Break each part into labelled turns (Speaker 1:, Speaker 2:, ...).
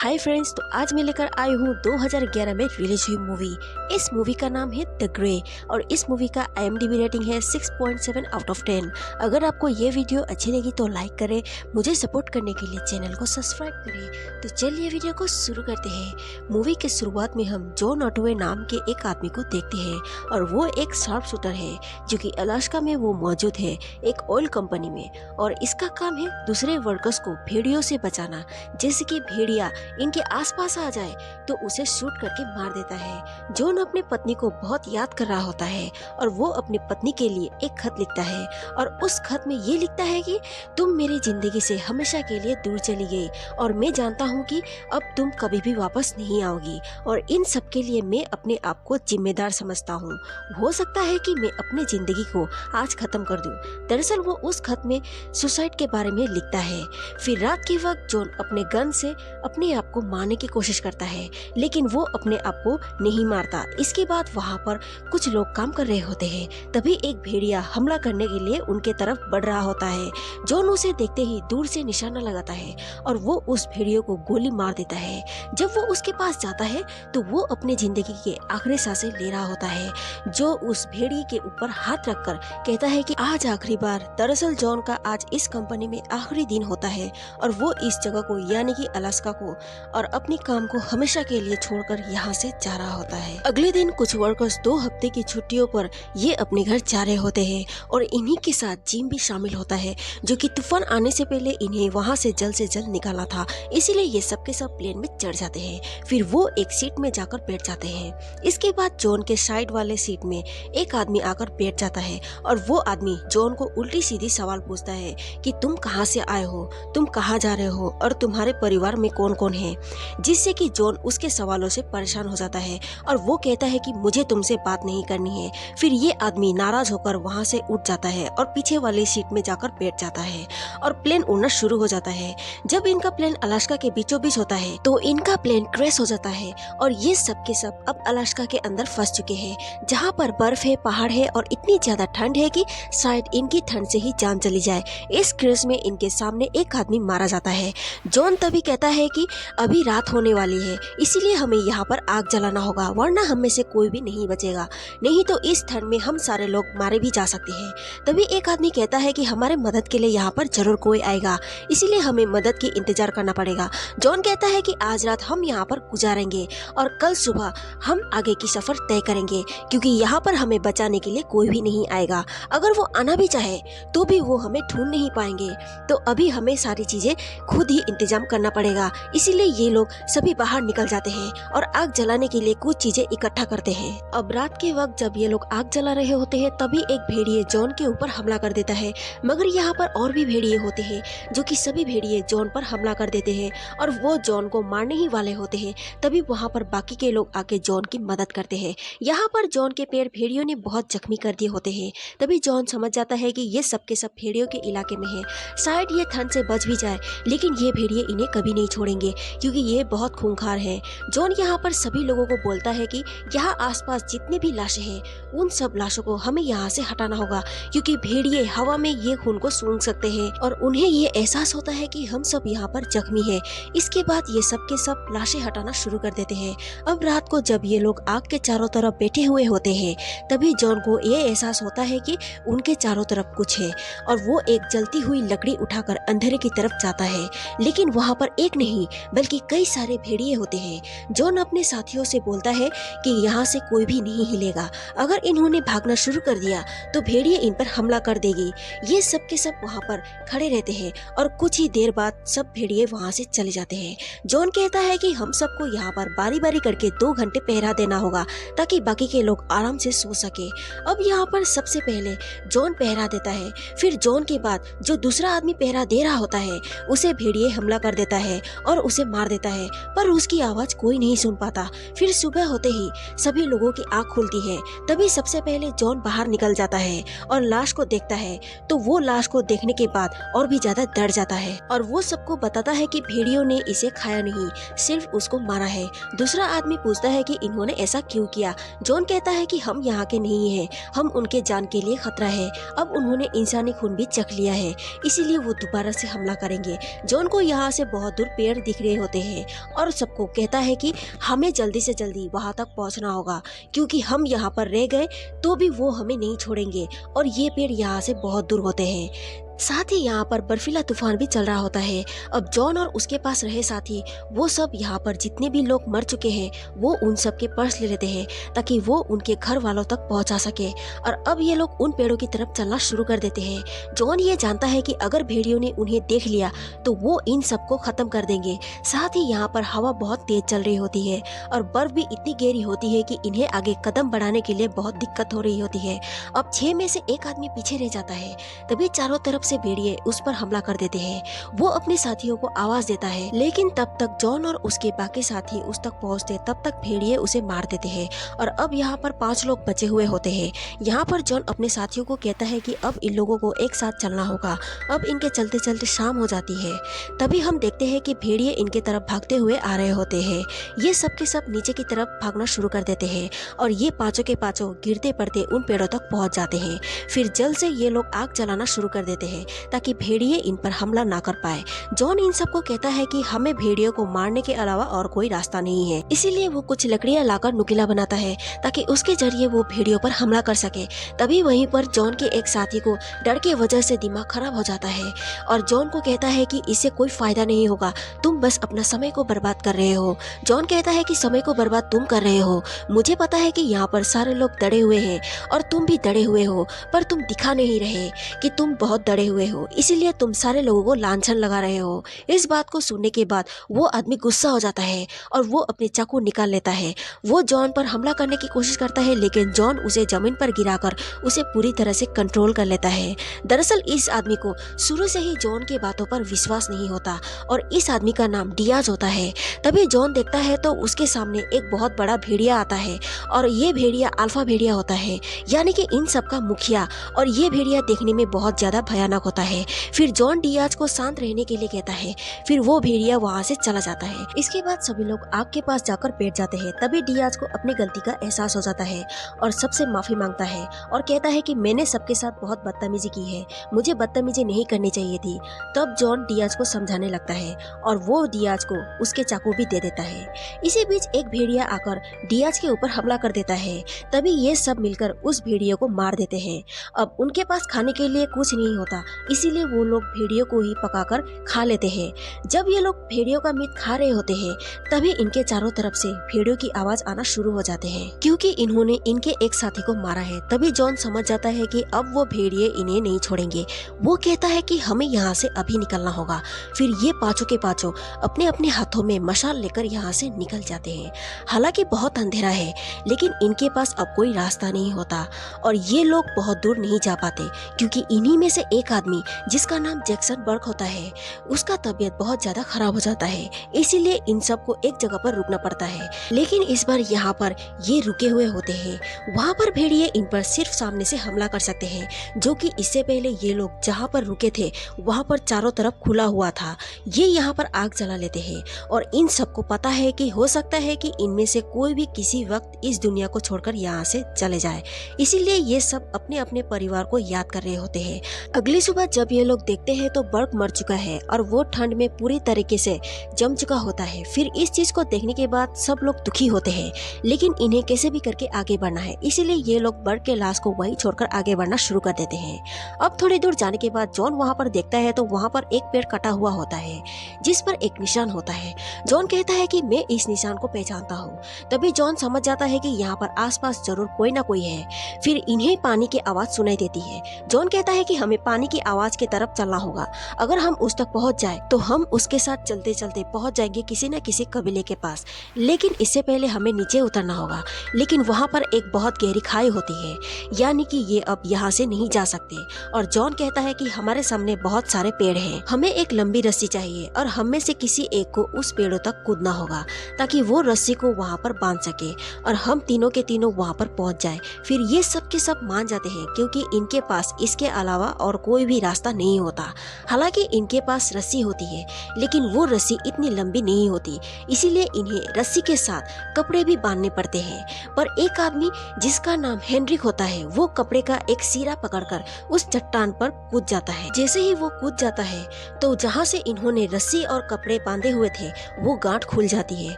Speaker 1: Hi friends, तो आज मैं लेकर आई हूँ 2011 में रिलीज हुई मूवी। इस मूवी का नाम है द ग्रे और इस मूवी का IMDb रेटिंग है 6.7 आउट ऑफ 10। अगर आपको ये वीडियो अच्छी लगी तो लाइक करें, मुझे सपोर्ट करने के लिए चैनल को सब्सक्राइब करें। तो चलिए वीडियो को शुरू करते हैं। मूवी के शुरुआत में हम जॉन ऑटोवे नाम के एक आदमी को देखते हैं और वो एक शार्प शूटर है जो कि अलास्का में वो मौजूद है एक ऑयल कंपनी में, और इसका काम है दूसरे वर्कर्स को भेड़ियों से बचाना। जैसे कि भेड़िया इनके आसपास आ जाए तो उसे शूट करके मार देता है। जॉन अपनी पत्नी को बहुत याद कर रहा होता है और वो अपनी पत्नी के लिए एक खत लिखता है और उस खत में ये लिखता है कि तुम मेरी जिंदगी से हमेशा के लिए दूर चली गई और मैं जानता हूँ कि अब तुम कभी भी वापस नहीं आओगी, और इन सब के लिए मैं अपने आप को जिम्मेदार समझता हूँ। हो सकता है कि मैं अपनी जिंदगी को आज खत्म कर दूं। दरअसल वो उस खत में सुसाइड के बारे में लिखता है। फिर रात के वक्त जॉन अपने गन से अपने आप को मारने की कोशिश करता है, लेकिन वो अपने आप को नहीं मारता। इसके बाद वहाँ पर कुछ लोग काम कर रहे होते हैं। तभी एक भेड़िया हमला करने के लिए उनके तरफ बढ़ रहा होता है। जॉन उसे देखते ही दूर से निशाना लगाता है और वो उस भेड़ियों को गोली मार देता है। जब वो उसके पास जाता है तो वो अपनी जिंदगी के आखिरी सांसें ले रहा होता है। जो उस भेड़िए के ऊपर हाथ रखकर कहता है कि आज आखिरी बार। दरअसल जॉन का आज इस कंपनी में आखिरी दिन होता है और वो इस जगह को यानी कि अलास्का को और अपनी काम को हमेशा के लिए छोड़कर यहाँ से जा रहा होता है। अगले दिन कुछ वर्कर्स 2 हफ्ते की छुट्टियों पर ये अपने घर जा रहे होते हैं और इन्हीं के साथ जिम भी शामिल होता है, जो कि तूफान आने से पहले इन्हें वहाँ से जल्द निकालना था। इसीलिए ये सब के सब प्लेन में चढ़ जाते हैं। फिर वो एक सीट में जाकर बैठ जाते हैं। इसके बाद जॉन के साइड वाले सीट में एक आदमी आकर बैठ जाता है और वो आदमी जॉन को उल्टी सीधी सवाल पूछता है कि तुम कहाँ से आए हो, तुम कहाँ जा रहे हो और तुम्हारे परिवार में कौन कौन है। जिससे कि जॉन उसके सवालों से परेशान हो जाता है और वो कहता है कि मुझे तुमसे बात नहीं करनी है। फिर ये आदमी नाराज होकर वहाँ से उठ जाता है और पीछे वाली सीट में जाकर बैठ जाता है और प्लेन उड़ना शुरू हो जाता है। जब इनका प्लेन अलास्का के बीचों बीच होता है तो इनका प्लेन क्रैश हो जाता है और ये सब के सब अब अलास्का के अंदर फंस चुके हैं, जहाँ पर बर्फ है, पहाड़ है और इतनी ज्यादा ठंड है कि शायद इनकी ठंड से ही जान चली जाए। इस क्रैश में इनके सामने एक आदमी मारा जाता है। जॉन तभी कहता है कि अभी रात होने वाली है, इसीलिए हमें यहाँ पर आग जलाना होगा, वरना हम में से कोई भी नहीं बचेगा, नहीं तो इस ठंड में हम सारे लोग मारे भी जा सकते हैं। तभी एक आदमी कहता है कि हमारे मदद के लिए यहाँ पर जरूर कोई आएगा, इसीलिए हमें मदद की इंतजार करना पड़ेगा। जॉन कहता है कि आज रात हम यहाँ पर गुजारेंगे और कल सुबह हम आगे की सफर तय करेंगे, क्योंकि यहाँ पर हमें बचाने के लिए कोई भी नहीं आएगा। अगर वो आना भी चाहे तो भी वो हमें ढूंढ नहीं पाएंगे, तो अभी हमें सारी चीजें खुद ही इंतजाम करना पड़ेगा। इसीलिए ये लोग सभी बाहर निकल जाते हैं और आग जलाने के लिए कुछ चीजें इकट्ठा करते हैं। अब रात के वक्त जब ये लोग आग जला रहे होते हैं तभी एक भेड़िए जॉन के ऊपर हमला कर देता है, मगर यहाँ पर और भी भेड़िए होते हैं जो कि सभी भेड़िए जॉन पर हमला कर देते हैं और वो जॉन को मारने ही वाले होते हैं। तभी वहाँ पर बाकी के लोग आके जॉन की मदद करते हैं। यहाँ पर जॉन के पैर भेड़ियों ने बहुत जख्मी कर दिए होते हैं। तभी जॉन समझ जाता है कि ये सब के सब भेड़ियों के इलाके में है, शायद ये ठंड से बच भी जाए, लेकिन ये भेड़िए इन्हें कभी नहीं छोड़ेंगे क्योंकि ये बहुत खूंखार है। जॉन यहाँ पर सभी लोगों को बोलता है कि यहाँ आसपास जितने भी लाशें हैं उन सब लाशों को हमें यहाँ से हटाना होगा, क्योंकि भेड़िए हवा में ये खून को सूंघ सकते हैं और उन्हें ये एहसास होता है कि हम सब यहाँ पर जख्मी हैं। इसके बाद ये सब के सब लाशें हटाना शुरू कर देते हैं। अब रात को जब ये लोग आग के चारों तरफ बैठे हुए होते हैं तभी जॉन को ये एहसास होता है कि उनके चारों तरफ कुछ है और वो एक जलती हुई लकड़ी उठाकर अंधेरे की तरफ जाता है, लेकिन वहाँ पर एक नहीं बल्कि कई सारे भेड़िए होते हैं। जॉन अपने साथियों से बोलता है कि यहाँ से कोई भी नहीं हिलेगा, अगर इन्होंने भागना शुरू कर दिया तो भेड़िए इन पर हमला कर देगी। ये सब के सब वहाँ पर खड़े रहते हैं और कुछ ही देर बाद सब भेड़िए वहाँ से चले जाते हैं। जॉन कहता है कि हम सबको यहाँ पर बारी बारी करके 2 घंटे पहरा देना होगा ताकि बाकी के लोग आराम से सो सके। अब यहाँ पर सबसे पहले जॉन पहरा देता है, फिर जॉन के बाद जो दूसरा आदमी पहरा दे रहा होता है उसे भेड़िए हमला कर देता है और उसे मार देता है, पर उसकी आवाज कोई नहीं सुन पाता। फिर सुबह होते ही सभी लोगों की आंख खुलती है। तभी सबसे पहले जॉन बाहर निकल जाता है और लाश को देखता है, तो वो लाश को देखने के बाद और भी ज्यादा डर जाता है और वो सबको बताता है कि भेड़ियों ने इसे खाया नहीं, सिर्फ उसको मारा है। दूसरा आदमी पूछता है कि इन्होंने ऐसा क्यों किया। जॉन कहता है कि हम यहाँ के नहीं हैं, हम उनके जान के लिए खतरा है। अब उन्होंने इंसानी खून भी चख लिया है, इसीलिए वो दोबारा से हमला करेंगे। जॉन को यहाँ से बहुत दूर पेड़ दिख रहे गए होते हैं और सबको कहता है कि हमें जल्दी से जल्दी वहाँ तक पहुँचना होगा, क्योंकि हम यहाँ पर रह गए तो भी वो हमें नहीं छोड़ेंगे और ये पेड़ यहाँ से बहुत दूर होते हैं। साथ ही यहाँ पर बर्फीला तूफान भी चल रहा होता है। अब जॉन और उसके पास रहे साथी वो सब यहाँ पर जितने भी लोग मर चुके हैं वो उन सब के पर्स ले लेते हैं ताकि वो उनके घर वालों तक पहुँचा सके। और अब ये लोग उन पेड़ों की तरफ चलना शुरू कर देते हैं। जॉन ये जानता है कि अगर भेड़ियों ने उन्हें देख लिया तो वो इन सबको खत्म कर देंगे। साथ ही यहाँ पर हवा बहुत तेज चल रही होती है और बर्फ भी इतनी गहरी होती है कि इन्हें आगे कदम बढ़ाने के लिए बहुत दिक्कत हो रही होती है। अब 6 में से एक आदमी पीछे रह जाता है। तभी चारों तरफ से भेड़िए उस पर हमला कर देते हैं। वो अपने साथियों को आवाज देता है, लेकिन तब तक जॉन और उसके बाकी साथी उस तक पहुंचते तब तक भेड़िए उसे मार देते हैं। और अब यहाँ पर 5 लोग बचे हुए होते हैं। यहाँ पर जॉन अपने साथियों को कहता है कि अब इन लोगों को एक साथ चलना होगा। अब इनके चलते चलते शाम हो जाती है। तभी हम देखते हैं कि भेड़िए इनके तरफ भागते हुए आ रहे होते हैं। ये सब के सब नीचे की तरफ भागना शुरू कर देते हैं और ये पांचों के पांचों गिरते पड़ते उन पेड़ों तक पहुंच जाते हैं। फिर जल्द से ये लोग आग जलाना शुरू कर देते हैं ताकि भेड़िए इन पर हमला ना कर पाए। जॉन इन सबको कहता है कि हमें भेड़ियों को मारने के अलावा और कोई रास्ता नहीं है, इसीलिए वो कुछ लकड़ियां लाकर नुकीला बनाता है ताकि उसके जरिए वो भेड़ियों पर हमला कर सके। तभी वहीं पर जॉन के एक साथी को डर की वजह से दिमाग खराब हो जाता है और जॉन को कहता है कि इससे कोई फायदा नहीं होगा, तुम बस अपना समय को बर्बाद कर रहे हो। जॉन कहता है कि समय को बर्बाद तुम कर रहे हो, मुझे पता है कि यहाँ पर सारे लोग डरे हुए हैं और तुम भी डरे हुए हो, पर तुम दिखा नहीं रहे कि तुम बहुत डरे हुए हो, इसीलिए तुम सारे लोगों को लांछन लगा रहे हो। इस बात को सुनने के बाद वो आदमी गुस्सा हो जाता है और वो अपने चाकू निकाल लेता है। वो जॉन पर हमला करने की कोशिश करता है, लेकिन जॉन उसे जमीन पर गिराकर उसे पूरी तरह से कंट्रोल कर लेता है। दरअसल इस आदमी को शुरू से ही जॉन के बातों पर विश्वास नहीं होता और इस आदमी का नाम डियाज होता है। तभी जॉन देखता है तो उसके सामने एक बहुत बड़ा भेड़िया आता है और ये भेड़िया अल्फा भेड़िया होता है, यानी कि इन सब का मुखिया। और ये भेड़िया देखने में बहुत ज्यादा भयानक होता है। फिर जॉन डियाज को शांत रहने के लिए कहता है, फिर वो भेड़िया वहाँ से चला जाता है। इसके बाद सभी लोग आग के पास जाकर बैठ जाते हैं। तभी डियाज को अपनी गलती का एहसास हो जाता है और सबसे माफी मांगता है और कहता है कि मैंने सबके साथ बहुत बदतमीजी की है, मुझे बदतमीजी नहीं करनी चाहिए थी। तब जॉन डियाज को समझाने लगता है और वो डियाज को उसके चाकू भी दे देता है। इसी बीच एक भेड़िया आकर डियाज के ऊपर हमला कर देता है। तभी ये सब मिलकर उस भेड़िया को मार देते हैं। अब उनके पास खाने के लिए कुछ नहीं होता, इसीलिए वो लोग भेड़ियों को ही पकाकर खा लेते हैं। जब ये लोग भेड़ियों का मीट खा रहे होते हैं तभी इनके चारों तरफ से भेड़ियों की आवाज आना शुरू हो जाते हैं, क्योंकि इन्होंने इनके एक साथी को मारा है। तभी जॉन समझ जाता है कि अब वो भेड़िए इन्हें नहीं छोड़ेंगे। वो कहता है कि हमें यहाँ से अभी निकलना होगा। फिर ये पांचों के पांचों अपने अपने हाथों में मशाल लेकर यहाँ से निकल जाते हैं। हालांकि बहुत अंधेरा है, लेकिन इनके पास अब कोई रास्ता नहीं होता और ये लोग बहुत दूर नहीं जा पाते, क्योंकि इन्हीं में से एक आदमी जिसका नाम जैक्सन बर्क होता है, उसका तबीयत बहुत ज्यादा खराब हो जाता है। इसीलिए इन सबको एक जगह पर रुकना पड़ता है। लेकिन इस बार यहाँ पर ये रुके हुए होते हैं। वहाँ पर भेड़िए इन पर सिर्फ सामने से हमला कर सकते हैं, जो कि इससे पहले ये लोग जहाँ पर रुके थे वहाँ पर चारों तरफ खुला हुआ था। ये यहाँ पर आग जला लेते हैं और इन सबको पता है कि हो सकता है कि इनमें से कोई भी किसी वक्त इस दुनिया को छोड़कर यहाँ से चले जाए, इसीलिए ये सब अपने अपने परिवार को याद कर रहे होते हैं। अगली सुबह जब ये लोग देखते हैं तो बर्क मर चुका है और वो ठंड में पूरी तरीके से जम चुका होता है। फिर इस चीज को देखने के बाद सब लोग दुखी होते हैं, लेकिन इन्हें कैसे भी करके आगे बढ़ना है, इसीलिए ये लोग बर्क के लाश को वहीं छोड़कर आगे बढ़ना शुरू कर देते हैं। अब थोड़ी दूर जाने के बाद जॉन वहाँ पर देखता है तो वहाँ पर एक पेड़ कटा हुआ होता है जिस पर एक निशान होता है। जॉन कहता है कि मैं इस निशान को पहचानता हूँ। तभी जॉन समझ जाता है कि यहाँ पर आसपास जरूर कोई ना कोई है। फिर इन्हें पानी की आवाज सुनाई देती है। जॉन कहता है कि हमें पानी की आवाज की तरफ चलना होगा। अगर हम उस तक पहुंच जाए तो हम उसके साथ चलते चलते पहुंच जाएंगे किसी न किसी कबीले के पास, लेकिन इससे पहले हमें नीचे उतरना होगा। लेकिन वहाँ पर एक बहुत गहरी खाई होती है, यानी कि ये अब यहाँ से नहीं जा सकते। और जॉन कहता है कि हमारे सामने बहुत सारे पेड़ हैं, हमें एक लंबी रस्सी चाहिए और हम में से किसी एक को उस पेड़ों तक कूदना होगा ताकि वो रस्सी को वहाँ पर बांध सके और हम तीनों के तीनों वहाँ पर पहुँच जाए। फिर ये सब के सब मान जाते हैं, क्योंकि इनके पास इसके अलावा और कोई कोई भी रास्ता नहीं होता। हालांकि इनके पास रस्सी होती है, लेकिन वो रस्सी इतनी लंबी नहीं होती, इसीलिए इन्हें रस्सी के साथ कपड़े भी बांधने पड़ते हैं। पर एक आदमी जिसका नाम हेनरिक होता है, वो कपड़े का एक सिरा पकड़कर उस चट्टान पर कूद जाता है। जैसे ही वो कूद जाता है तो जहाँ से इन्होंने रस्सी और कपड़े बांधे हुए थे वो गांठ खुल जाती है।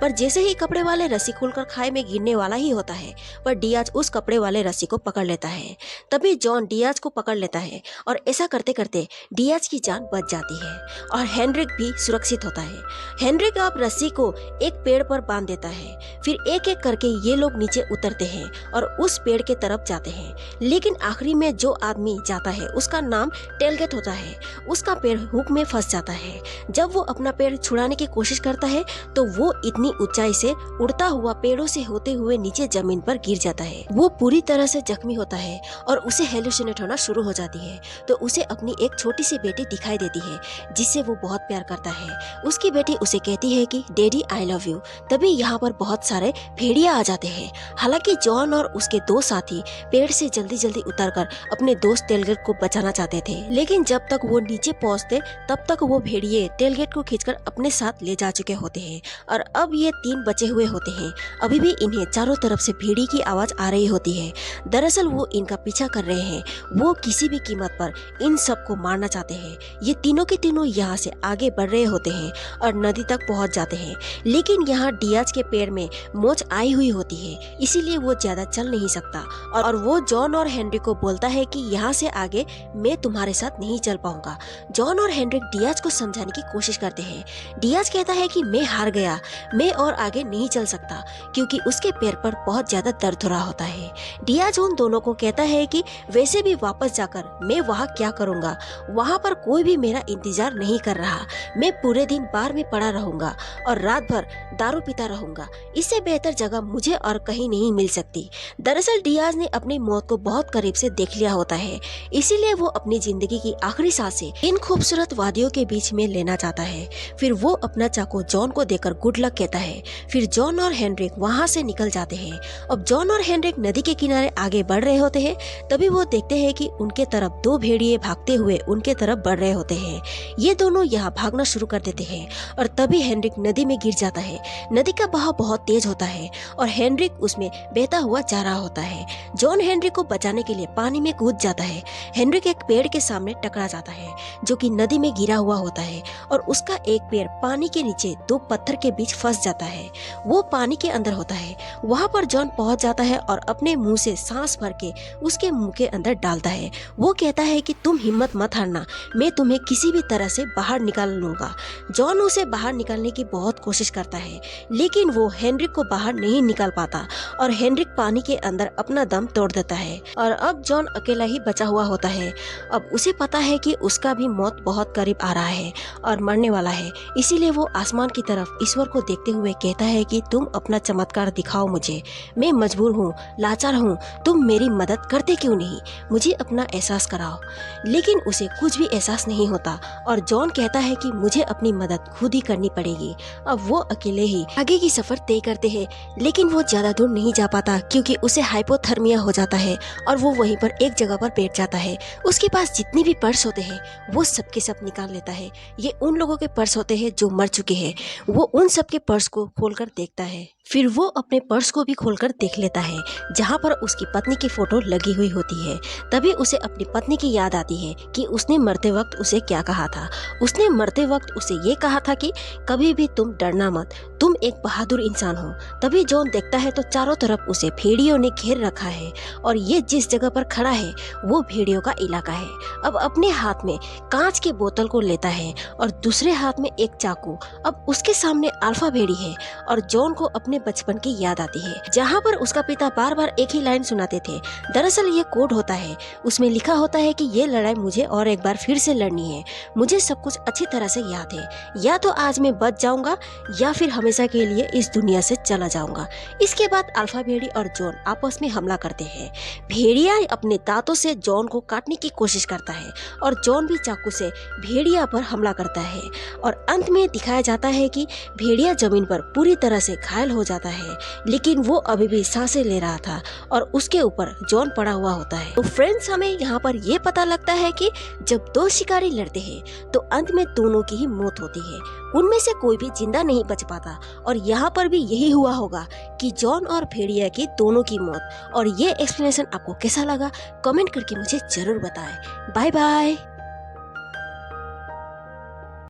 Speaker 1: पर जैसे ही कपड़े वाले रस्सी खोलकर खाई में गिरने वाला ही होता है, पर डियाज उस कपड़े वाले रस्सी को पकड़ लेता है। तभी जॉन डियाज को पकड़ लेता है और ऐसा करते करते डियाज की जान बच जाती है और हेनरिक भी सुरक्षित होता है। हेनरिक अब रस्सी को एक पेड़ पर बांध देता है। फिर एक एक करके ये लोग नीचे उतरते हैं और उस पेड़ के तरफ जाते हैं। लेकिन आखिरी में जो आदमी जाता है उसका नाम टेलगेट होता है। उसका पैर हुक में फंस जाता है। जब वो अपना पैर छुड़ाने की कोशिश करता है तो वो इतनी ऊंचाई से उड़ता हुआ पेड़ों से होते हुए नीचे जमीन पर गिर जाता है। वो पूरी तरह से जख्मी होता है और उसे हेलुसिनेट होना शुरू हो जाती है। तो उसे अपनी एक छोटी सी बेटी दिखाई देती है जिससे वो बहुत प्यार करता है। उसकी बेटी उसे कहती है कि डैडी आई लव यू। तभी यहाँ पर बहुत सारे भेड़िया आ जाते हैं। हालांकि जॉन और उसके दो साथी पेड़ से जल्दी जल्दी उतरकर अपने दोस्त टेलगेट को बचाना चाहते थे, लेकिन जब तक वो नीचे पहुंचते तब तक वो भेड़िए टेलगेट को खींचकर अपने साथ ले जा चुके होते हैं और अब ये 3 बचे हुए होते हैं। अभी भी इन्हें चारों तरफ से भीड़ी की आवाज आ रही होती है। दरअसल वो इनका पीछा कर रहे हैं। वो किसी भी कीमत पर इन सबको मारना चाहते हैं। ये तीनों के तीनों यहाँ से आगे बढ़ रहे होते हैं और नदी तक पहुँच जाते हैं, लेकिन यहाँ डियाज के पैर में मोच आई हुई होती है, इसीलिए वो ज्यादा चल नहीं सकता और वो जॉन और हेनरिक को बोलता है कि यहाँ से आगे मैं तुम्हारे साथ नहीं चल पाऊंगा। जॉन और हेनरिक डियाज को समझाने की कोशिश करते हैं। डियाज कहता है कि मैं हार गया, मैं और आगे नहीं चल सकता, क्योंकि उसके पैर पर बहुत ज्यादा दर्द हो रहा होता है। डियाज उन दोनों को कहता है कि वैसे भी वापस जाकर मैं वहाँ क्या करूँगा, वहाँ पर कोई भी मेरा इंतजार नहीं कर रहा। मैं पूरे दिन बार में पड़ा रहूंगा और रात भर दारू पीता रहूंगा। इससे बेहतर जगह मुझे और कहीं नहीं मिल सकती। दरअसल डियाज ने अपनी मौत को बहुत करीब से देख लिया होता है, इसीलिए वो अपनी जिंदगी की आखिरी सांसें इन खूबसूरत वादियों के बीच में लेना चाहता है। फिर वो अपना चाकू जॉन को देकर गुड लक कहता है। फिर जॉन और हेनरिक वहाँ से निकल जाते हैं। अब जॉन और हेनरिक नदी के किनारे आगे बढ़ रहे होते हैं। तभी वो देखते हैं कि उनके तरफ 2 भेड़िए भागते हुए उनके तरफ बढ़ रहे होते हैं। ये दोनों यहाँ भागना शुरू कर देते हैं और तभी हेनरिक नदी में गिर जाता है। नदी का बहाव बहुत तेज होता है और हेनरिक उसमें बहता हुआ जा रहा होता है। जॉन हेनरिक को बचाने के लिए पानी में कूद जाता है। हेनरिक एक पेड़ के सामने टकरा जाता है जो कि नदी में गिरा हुआ होता है और उसका एक पैर पानी के नीचे 2 पत्थर के बीच फंस जाता है। वो पानी के अंदर होता है। वहाँ पर जॉन पहुँच जाता है और अपने मुंह से सांस भर के उसके मुंह के अंदर डालता है। वो कहता है कि तुम हिम्मत मत हारना, मैं तुम्हें किसी भी तरह से बाहर निकाल लूंगा। जॉन उसे बाहर निकालने की बहुत कोशिश करता है, लेकिन वो हेनरिक को बाहर नहीं निकाल पाता और हेनरिक पानी के अंदर अपना दम तोड़ देता है और अब जॉन अकेला ही बचा हुआ होता है। अब उसे पता है कि उसका भी मौत बहुत करीब आ रहा है और मरने वाला है, इसीलिए वो आसमान की तरफ ईश्वर को देखते हुए कहता है कि तुम अपना चमत्कार दिखाओ मुझे, मैं मजबूर हूँ, लाचार हूँ, तुम मेरी मदद करते क्यों नहीं, मुझे अपना एहसास कराओ। लेकिन उसे कुछ भी एहसास नहीं होता और जॉन कहता है कि मुझे अपनी मदद खुद ही करनी पड़ेगी। अब वो अकेले ही आगे की सफर तय करते हैं, लेकिन वो ज्यादा दूर नहीं जा पाता क्योंकि उसे हाइपोथर्मिया हो जाता है और वो वहीं पर एक जगह पर बैठ जाता है। उसके पास जितनी भी पर्स होते हैं वो सब के सब निकाल लेता है। ये उन लोगों के पर्स होते हैं जो मर चुके हैं। वो उन सब के पर्स को खोलकर देखता है। फिर वो अपने पर्स को भी खोलकर देख लेता है जहाँ पर उसकी पत्नी की फोटो लगी हुई होती है। तभी उसे अपनी पत्नी की याद आती है कि उसने मरते वक्त उसे क्या कहा था। उसने मरते वक्त उसे ये कहा था कि कभी भी तुम डरना मत, तुम एक बहादुर इंसान हो। तभी जॉन देखता है तो चारों तरफ उसे भेड़ियों ने घेर रखा है और ये जिस जगह पर खड़ा है वो भेड़ियों का इलाका है। अब अपने हाथ में कांच की बोतल को लेता है और दूसरे हाथ में एक चाकू। अब उसके सामने अल्फा भेड़ी है और जॉन को अपने बचपन की याद आती है जहाँ पर उसका पिता बार बार एक ही लाइन सुनाते थे। दरअसल ये कोड होता है, उसमें लिखा होता है कि ये लड़ाई मुझे और एक बार फिर से लड़नी है। मुझे सब कुछ अच्छी तरह से याद है, या तो आज मैं बच जाऊंगा या फिर हमेशा के लिए इस दुनिया से चला जाऊंगा। इसके बाद अल्फा भेड़ी और जॉन आपस में हमला करते हैं। भेड़िया अपने दांतों से जॉन को काटने की कोशिश करता है और जॉन भी चाकू से भेड़िया पर हमला करता है और अंत में दिखाया जाता है कि भेड़िया जमीन पर पूरी तरह से घायल हो जाता है, लेकिन वो अभी भी सांसें ले रहा था और उसके ऊपर जॉन पड़ा हुआ होता है। तो फ्रेंड्स, हमें यहाँ पर ये पता लगता है कि जब दो शिकारी लड़ते हैं तो अंत में दोनों की ही मौत होती है, उनमें से कोई भी जिंदा नहीं बच पाता। और यहाँ पर भी यही हुआ होगा कि जॉन और भेड़िया की दोनों की मौत। और ये एक्सप्लेनेशन आपको कैसा लगा कमेंट करके मुझे जरूर बताएं। Bye bye.